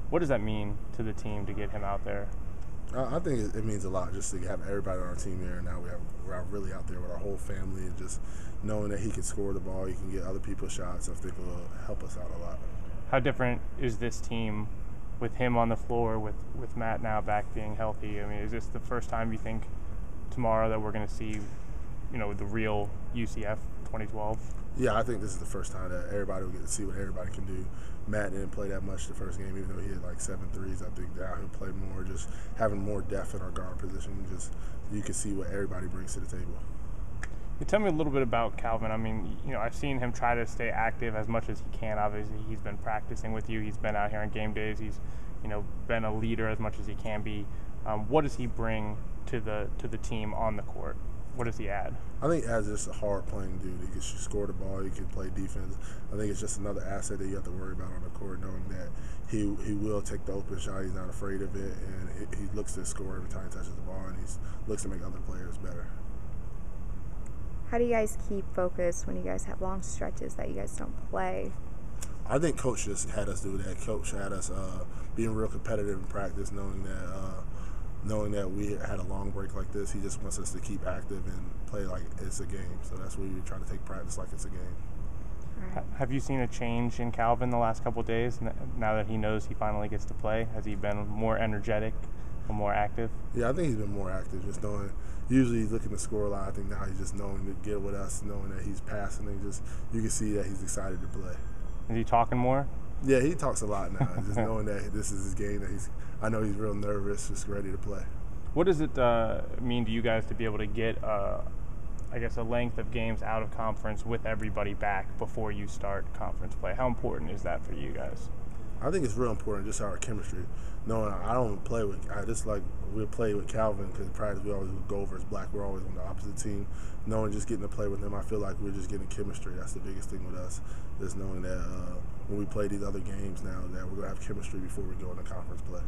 What does that mean to the team to get him out there? I think it means a lot just to have everybody on our team there. And now we're out really out there with our whole family, and just knowing that he can score the ball, he can get other people's shots. I think will help us out a lot. How different is this team with him on the floor, with Matt now back being healthy? I mean, is this the first time you think tomorrow that we're going to see, the real UCF 2012? Yeah, I think this is the first time that everybody will get to see what everybody can do. Matt didn't play that much the first game, even though he had like 7 threes. I think now he'll play more, just having more depth in our guard position. Just you can see what everybody brings to the table. You tell me a little bit about Calvin. I mean, I've seen him try to stay active as much as he can. Obviously, he's been practicing with you. He's been out here on game days. He's, been a leader as much as he can be. What does he bring to the team on the court? What does he add? I think as just a hard-playing dude, he can score the ball, he can play defense. I think it's just another asset that you have to worry about on the court, knowing that he will take the open shot. He's not afraid of it, and he looks to score every time he touches the ball, and he looks to make other players better. How do you guys keep focused when you guys have long stretches that you guys don't play? I think Coach just had us do that. Coach had us being real competitive in practice, knowing that we had a long break like this. He just wants us to keep active and play like it's a game. So that's where we try to take practice like it's a game. Right. Have you seen a change in Calvin the last couple of days now that he knows he finally gets to play? Has he been more energetic or more active? Yeah, I think he's been more active, just knowing. Usually he's looking to score a lot. I think now he's just knowing to get with us, knowing that he's passing, and just you can see that he's excited to play. Is he talking more? Yeah, he talks a lot now. Just knowing that this is his game, I know he's real nervous, just ready to play. What does it mean to you guys to be able to get, a length of games out of conference with everybody back before you start conference play? How important is that for you guys? I think it's real important, just our chemistry. Knowing we play with Calvin, because in practice we always go over as black. We're always on the opposite team. Knowing just getting to play with him, I feel like we're just getting chemistry. That's the biggest thing with us, just knowing that when we play these other games now that we're going to have chemistry before we go into conference play.